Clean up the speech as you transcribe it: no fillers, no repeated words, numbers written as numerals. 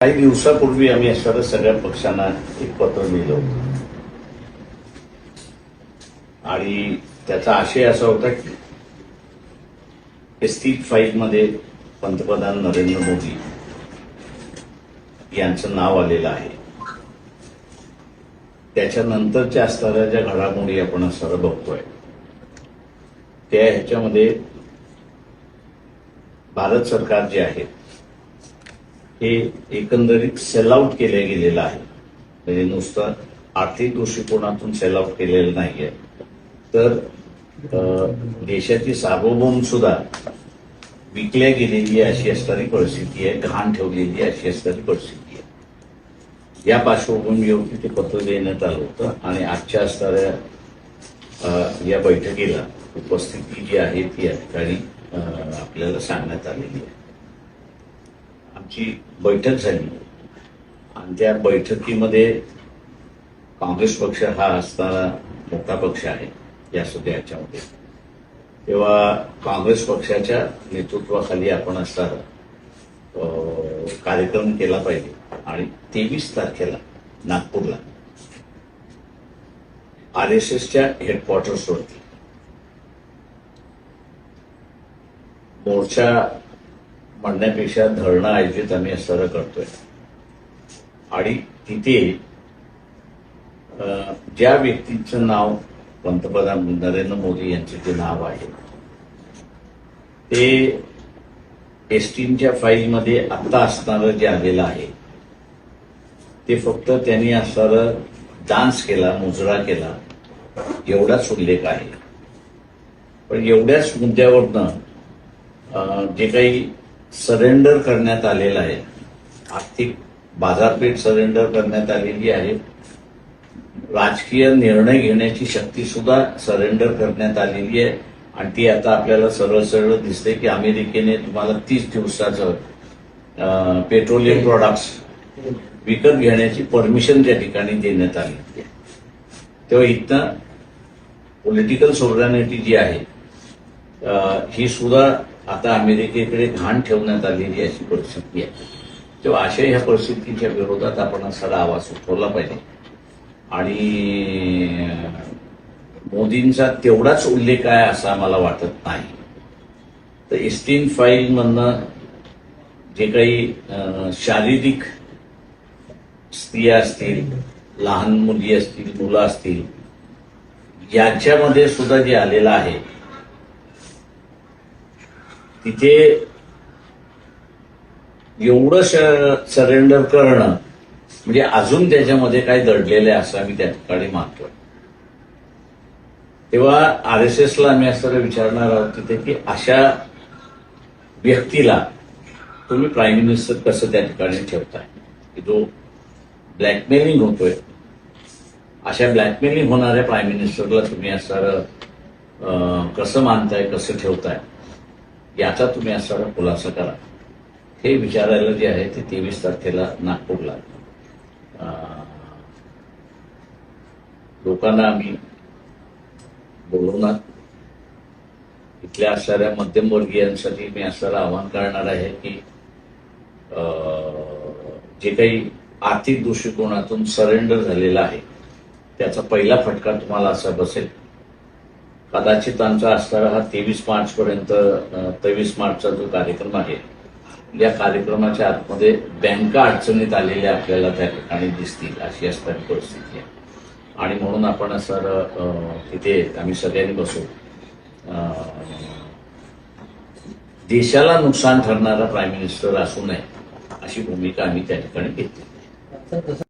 काही दिवसापूर्वी आम्ही असणाऱ्या सगळ्या पक्षांना एक पत्र लिहिलं होतं आणि त्याचा आशय असा होता की एसटी फाईलमध्ये पंतप्रधान नरेंद्र मोदी यांचं नाव आलेलं आहे. त्याच्यानंतरच्या असणाऱ्या ज्या घडामोडी आपण असणारं बघतोय त्या ह्याच्यामध्ये भारत सरकार जे आहे हे एकंदरीत सेल आउट केलं गेलेलं आहे. म्हणजे नुसतं आर्थिक दृष्टिकोनातून सेल आउट केलेलं नाहीये, तर देशाची सार्वभौम सुद्धा विकल्या गेलेली अशी असणारी परिस्थिती आहे, गहाण ठेवलेली अशी असणारी परिस्थिती आहे. या पार्श्वभूमीवरती ते पत्र देण्यात आलं होतं आणि आजच्या असणाऱ्या या बैठकीला उपस्थिती जी आहे ती या ठिकाणी आपल्याला सांगण्यात आलेली आहे. आमची बैठक झाली आणि त्या बैठकीमध्ये काँग्रेस पक्ष हा असणारा मोठा पक्ष आहे या सगळ्या याच्यामध्ये. तेव्हा काँग्रेस पक्षाच्या नेतृत्वाखाली आपण असणारा कार्यक्रम केला पाहिजे आणि 23 तारखेला नागपूरला RSSच्या हेडक्वार्टर्सवरती मोर्चा म्हणण्यापेक्षा धरणं आयोजित आम्ही असणारं करतोय आणि तिथे ज्या व्यक्तीचं नाव पंतप्रधान नरेंद्र मोदी यांचे जे नाव आहे ते एसटीच्या फाईलमध्ये आता असणारं जे आलेलं आहे ते फक्त त्यांनी असणारं डान्स केला, मुजरा केला एवढाच उल्लेख आहे. पण एवढ्याच मुद्द्यावरनं जे काही सरेंडर करण्यात आलेलं आहे, आर्थिक बाजारपेठ सरेंडर करण्यात आलेली आहे, राजकीय निर्णय घेण्याची शक्ती सुद्धा सरेंडर करण्यात आलेली आहे आणि ती आता आपल्याला सरळ सरळ दिसते की अमेरिकेने तुम्हाला 30 दिवसाचं पेट्रोलियम प्रोडक्ट्स विकत घेण्याची परमिशन त्या ठिकाणी देण्यात आली आहे. तेव्हा इथनं पॉलिटिकल सोव्हरॅनिटी जी आहे ही सुद्धा आता अमेरिकेकडे घाण ठेवण्यात आलेली अशी परिस्थिती आहे. तेव्हा अशा ह्या परिस्थितीच्या विरोधात आपण असा आवाज उठवला पाहिजे आणि मोदींचा तेवढाच उल्लेख आहे असं आम्हाला वाटत नाही. तर एसटी फाईल मधनं जे काही शारीरिक स्त्रिया असतील, लहान मुली असतील, मुलं असतील, याच्यामध्ये सुद्धा जे आलेलं आहे तिथे एवढं सरेंडर करणं म्हणजे अजून त्याच्यामध्ये काय दडलेलं आहे असं आम्ही त्या ठिकाणी मानतोय. तेव्हा RSSला आम्ही असं विचारणार आहोत तिथे की अशा व्यक्तीला तुम्ही प्राईम मिनिस्टर कसं त्या ठिकाणी ठेवताय, की जो ब्लॅकमेलिंग होतोय, अशा ब्लॅकमेलिंग होणाऱ्या प्राईम मिनिस्टरला तुम्ही असं कसं मानताय, कसं ठेवताय, याचा तुम्ही असणारा खुलासा करा. हे विचारायला जे आहे ते 23 तारखेला नागपूरला लोकांना आम्ही बोलवणार. इथल्या असणाऱ्या मध्यमवर्गीयांसाठी मी असणारं आवाहन करणार आहे की जे काही आर्थिक दृष्टिकोनातून सरेंडर झालेला आहे त्याचा पहिला फटका तुम्हाला असा बसेल. कदाचित आमचा असणारा हा 23 मार्चपर्यंत 23 मार्चचा जो कार्यक्रम आहे या कार्यक्रमाच्या आतमध्ये बँका अडचणीत आलेल्या आपल्याला त्या ठिकाणी दिसतील अशी असणारी परिस्थिती आहे आणि म्हणून आपण असं तिथे आम्ही सगळ्यांनी बसू देशाला नुकसान ठरणारा प्राईम मिनिस्टर असू नये अशी भूमिका आम्ही त्या ठिकाणी घेतली.